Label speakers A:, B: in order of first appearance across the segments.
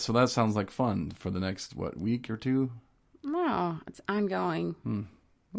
A: So that sounds like fun for the next, week or two?
B: No, it's ongoing.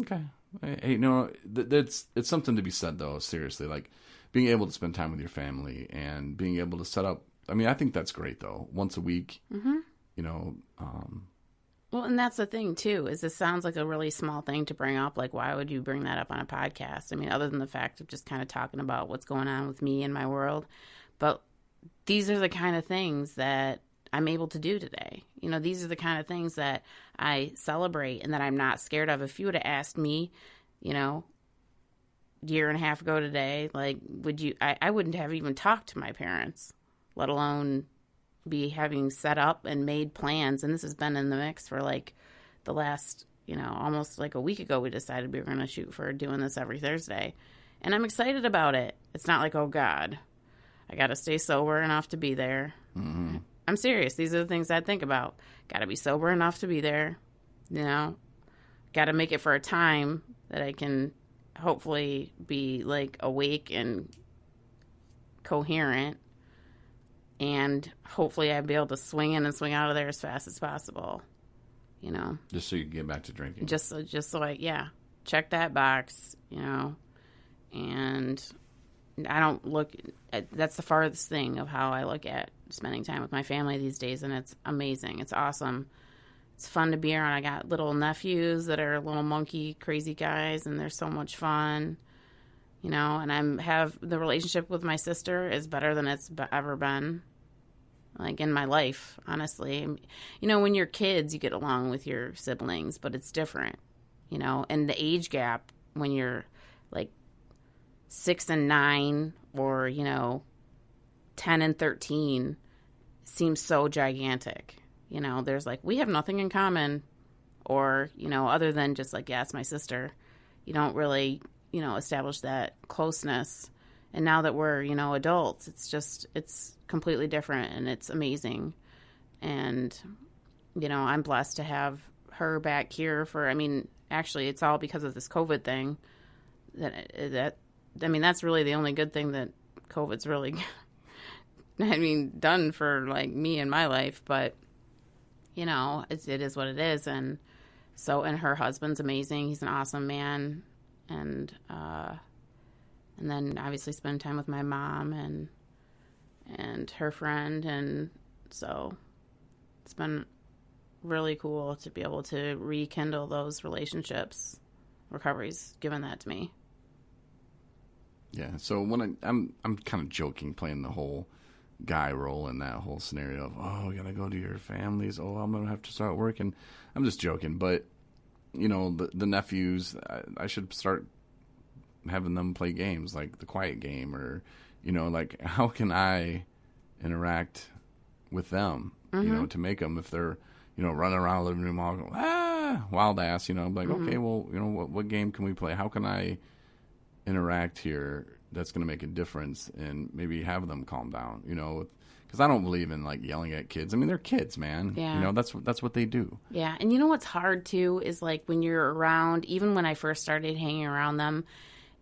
A: Okay. Hey, no, it's something to be said, though, seriously. Like, being able to spend time with your family and being able to set up. I mean, I think that's great, though. Once a week, you know.
B: Well, and that's the thing, too, is this sounds like a really small thing to bring up. Like, why would you bring that up on a podcast? I mean, other than the fact of just kind of talking about what's going on with me and my world. But these are the kind of things that I'm able to do today. You know, these are the kind of things that I celebrate and that I'm not scared of. If you would have asked me, you know, year and a half ago today, like, I wouldn't have even talked to my parents, let alone be having set up and made plans. And this has been in the mix for like the last, you know, almost like a week ago. We decided we were going to shoot for doing this every Thursday, and I'm excited about it. It's not like, oh God, I got to stay sober enough to be there. Mm-hmm. I'm serious. These are the things I think about. Got to be sober enough to be there, you know, got to make it for a time that I can hopefully be like awake and coherent. And hopefully I'd be able to swing in and swing out of there as fast as possible, you know.
A: Just so you can get back to drinking.
B: Just so check that box, you know. And I don't look – that's the farthest thing of how I look at spending time with my family these days, and it's amazing. It's awesome. It's fun to be around. I got little nephews that are little monkey crazy guys, and they're so much fun. You know, and have the relationship with my sister is better than it's ever been, like, in my life, honestly. You know, when you're kids, you get along with your siblings, but it's different, you know. And the age gap when you're, like, 6 and 9 or, you know, 10 and 13 seems so gigantic. You know, there's, like, we have nothing in common or, you know, other than just, like, yeah, it's my sister. You don't really, you know, establish that closeness. And now that we're, you know, adults, it's completely different, and it's amazing. And, you know, I'm blessed to have her back here actually it's all because of this COVID thing that's really the only good thing that COVID's really, done for, like, me and my life. But, you know, it is what it is. And so, and her husband's amazing. He's an awesome man. And then obviously spend time with my mom and her friend. And so it's been really cool to be able to rekindle those relationships. Recovery's given that to me.
A: Yeah. So when I'm kind of joking, playing the whole guy role in that whole scenario of, oh, you gotta go to your families. Oh, I'm gonna have to start working. I'm just joking, but you know, the nephews, I should start having them play games like the Quiet Game, or, you know, like, how can I interact with them, you know, to make them, if they're, you know, running around the living room all going, wild ass, you know, I'm like, okay, well, you know, what game can we play? How can I interact here that's going to make a difference and maybe have them calm down, you know, because I don't believe in, like, yelling at kids. I mean, they're kids, man.
B: Yeah.
A: You know, that's what they do.
B: Yeah. And you know what's hard, too, is, like, when you're around, even when I first started hanging around them,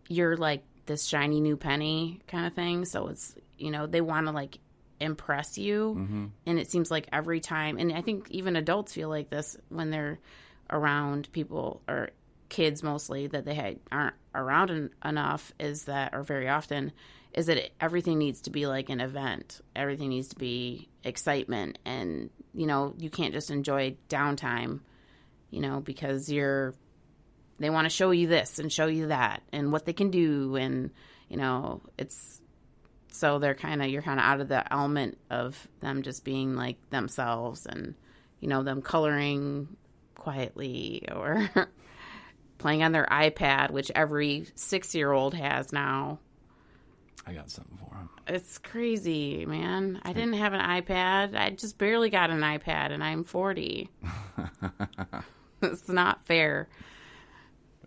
B: you're, like, this shiny new penny kind of thing. So it's, you know, they want to, like, impress you. Mm-hmm. And it seems like every time, and I think even adults feel like this when they're around people, or kids mostly, that they aren't around enough, or very often, is that everything needs to be like an event. Everything needs to be excitement. And, you know, you can't just enjoy downtime, you know, because they want to show you this and show you that and what they can do. And, you know, so you're kind of out of the element of them just being like themselves, and, you know, them coloring quietly or playing on their iPad, which every 6-year-old has now.
A: I got something for him.
B: It's crazy, man. I didn't have an iPad. I just barely got an iPad, and I'm 40. It's not fair.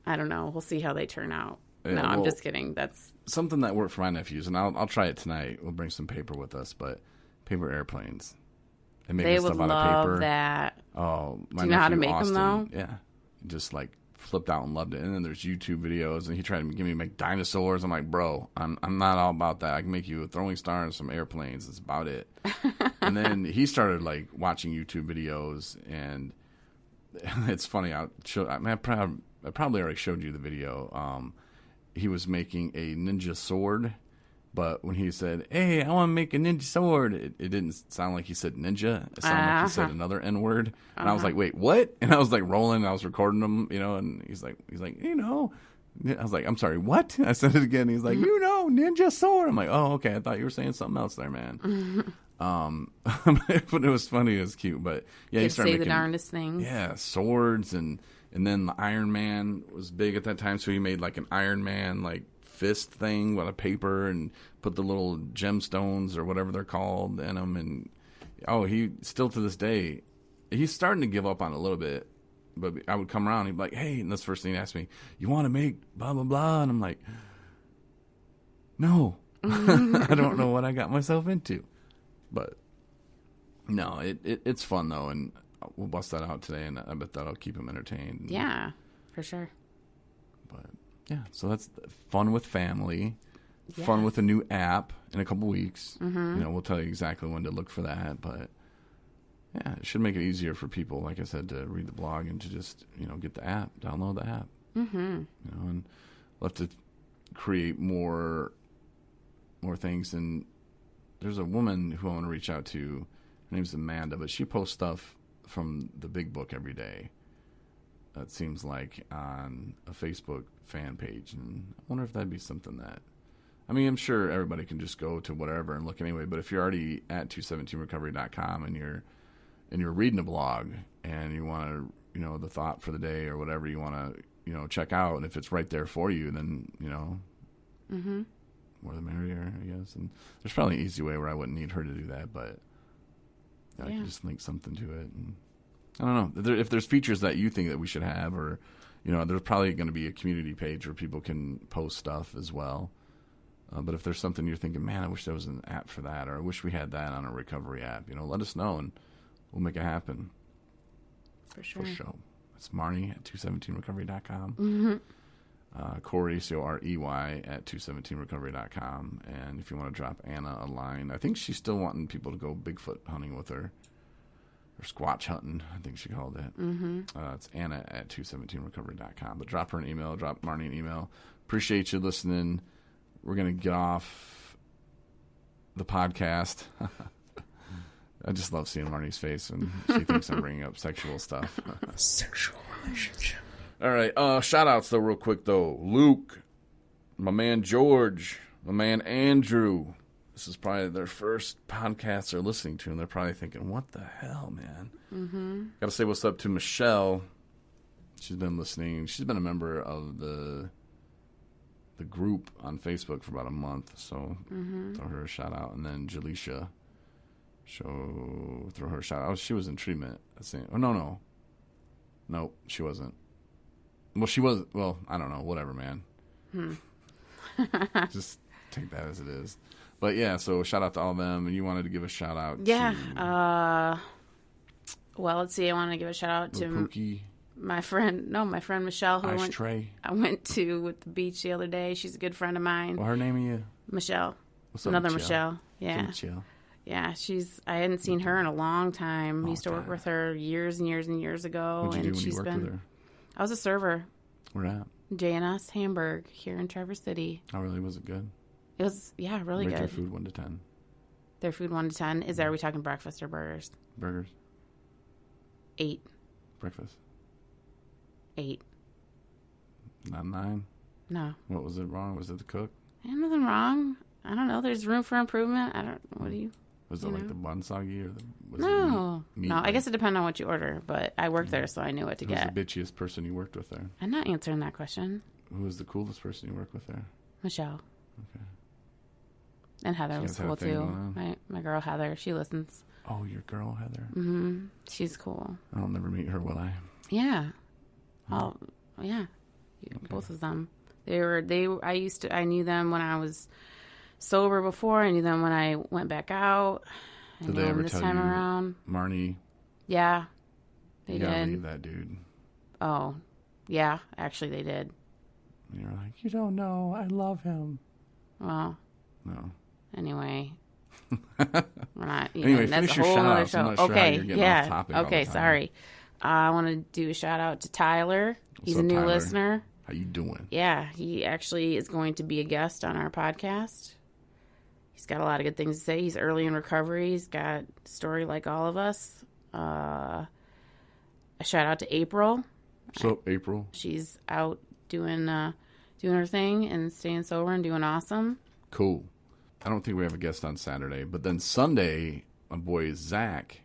B: I don't know. We'll see how they turn out.
A: Yeah,
B: no, I'm just kidding. That's
A: something that worked for my nephews, and I'll try it tonight. We'll bring some paper with us, but paper airplanes.
B: They would love that.
A: Oh, my
B: Do you know how to make
A: Austin,
B: them, though?
A: Yeah. Just, like, flipped out and loved it. And then there's YouTube videos, and he tried to give me make dinosaurs. I'm like, bro, I'm not all about that. I can make you a throwing star and some airplanes. That's about it. And then he started like watching YouTube videos, and it's funny. I probably already showed you the video. He was making a ninja sword, but when he said, "Hey, I want to make a ninja sword," it didn't sound like he said ninja. It sounded like he said another N word, and I was like, "Wait, what?" And I was like rolling. I was recording him, and he's like, I was like, "I'm sorry, what?" I said it again. He's like, ninja sword. I'm like, "Oh, okay. I thought you were saying something else there, man." But it was funny. It was cute. But yeah, he started
B: say
A: making
B: the darndest things.
A: Yeah, swords and then the Iron Man was big at that time, so he made like an Iron Man like fist thing with a paper and put the little gemstones or whatever they're called in them. And he still to this day, he's starting to give up on it a little bit. But I would come around, he'd be like, "Hey," and that's the first thing he'd ask me, "You want to make blah, blah, blah?" And I'm like, "No." I don't know what I got myself into. But no, it's fun though, and we'll bust that out today, and I bet that'll keep him entertained.
B: Yeah, for sure.
A: But yeah, so that's fun with family, fun with a new app in a couple weeks. We'll tell you exactly when to look for that, but yeah, it should make it easier for people, like I said, to read the blog and to just, get the app, download the app. And we'll have to create more things. And there's a woman who I want to reach out to. Her name's Amanda, but she posts stuff from the Big Book every day. It seems like on a Facebook fan page. And I wonder if that'd be something that, I'm sure everybody can just go to whatever and look anyway, but if you're already at 217recovery.com and you're reading a blog and you want to, the thought for the day or whatever you want to, check out, and if it's right there for you, then, more the merrier, I guess. And there's probably an easy way where I wouldn't need her to do that, but I can just link something to it. And I don't know if there's features that you think that we should have, or, there's probably going to be a community page where people can post stuff as well. But if there's something you're thinking, man, I wish there was an app for that, or I wish we had that on a recovery app, let us know and we'll make it happen.
B: For sure.
A: It's Marnie at 217recovery.com. Corey, Corey at 217recovery.com. And if you want to drop Anna a line, I think she's still wanting people to go Bigfoot hunting with her, or squatch hunting, I think she called it. It's Anna at 217recovery.com. But drop her an email, drop Marnie an email. Appreciate you listening. We're going to get off the podcast. I just love seeing Marnie's face when she thinks I'm bringing up sexual stuff.
C: Sexual relationship.
A: All right. Shout-outs, though, real quick, though. Luke, my man George, my man Andrew. This is probably their first podcast they're listening to, and they're probably thinking, what the hell, man? Got to say what's up to Michelle. She's been listening. She's been a member of the group on Facebook for about a month, so throw her a shout-out. And then Jaleisha. Throw her a shout out. Oh, she was in treatment. Nope, she wasn't. Well, she was. Well, I don't know. Whatever, man. Just take that as it is. But yeah, so shout out to all of them. And you wanted to give a shout out.
B: Yeah. Well, let's see. I want to give a shout out to
A: Pookie.
B: my friend Michelle, who
A: I
B: went to at the beach the other day. She's a good friend of mine.
A: Well, her name is you?
B: Michelle.
A: What's up,
B: Another Michelle. Yeah.
A: Michelle.
B: Yeah, I hadn't seen her in a long time. I used to work with her years and years and years ago.
A: What'd you do when you worked with her?
B: I was a server.
A: Where at?
B: J&S Hamburg here in Traverse City.
A: Oh, really? Was it good?
B: It was, really
A: Rate
B: good.
A: their food 1 to 10.
B: Their food 1 to 10? Are we talking breakfast or burgers?
A: Burgers.
B: 8.
A: Breakfast.
B: 8.
A: Not 9?
B: No.
A: What was it wrong? Was it the cook?
B: Nothing wrong. I don't know. There's room for improvement. What do you...
A: Was it like the bun soggy or
B: No. I guess it depends on what you order, but I worked there, so I knew what to get.
A: Who's the bitchiest person you worked with there?
B: I'm not answering that question.
A: Who was the coolest person you worked with there?
B: Michelle.
A: Okay.
B: And Heather was cool too. My girl Heather, she listens.
A: Oh, your girl Heather.
B: Mm-hmm. She's cool.
A: I'll never meet her, will I?
B: Yeah. Oh, yeah. Okay. Both of them. I knew them when I was sober before. I knew them when I went back out.
A: Did they ever tell you,
B: around.
A: Marnie?
B: Yeah, they did.
A: You gotta leave that dude.
B: Oh, yeah. Actually, they did.
A: And you're like, you don't know. I love him.
B: Well.
A: No.
B: Anyway, We're not.
A: Anyway,
B: that's
A: finish
B: a
A: your
B: whole other
A: shout-outs.
B: show.
A: I'm not sure how
B: Okay,
A: you're getting
B: yeah.
A: off topic all the
B: Okay,
A: time.
B: sorry. I want to do a shout out to Tyler. He's
A: up,
B: a new
A: Tyler?
B: listener.
A: How you doing?
B: Yeah, he actually is going to be a guest on our podcast. He's got a lot of good things to say. He's early in recovery. He's got a story like all of us. A shout out to April.
A: What's up, April?
B: She's out doing her thing and staying sober and doing awesome.
A: Cool. I don't think we have a guest on Saturday, but then Sunday, my boy Zach,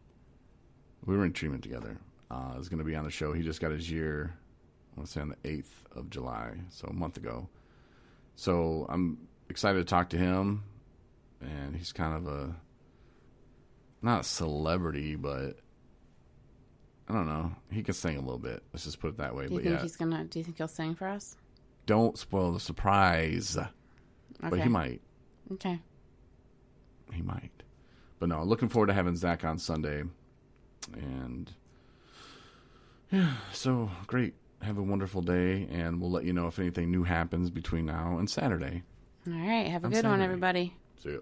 A: we were in treatment together, is going to be on the show. He just got his year, I want to say on the 8th of July, so a month ago. So I'm excited to talk to him, and he's kind of not a celebrity, but I don't know. He can sing a little bit. Let's just put it that way.
B: Do you think he'll sing for us?
A: Don't spoil the surprise.
B: Okay.
A: But he might.
B: Okay.
A: He might. But no, looking forward to having Zach on Sunday. And yeah, so great. Have a wonderful day, and we'll let you know if anything new happens between now and Saturday.
B: All right. Have a
A: On
B: good one,
A: Saturday.
B: everybody.
A: See ya.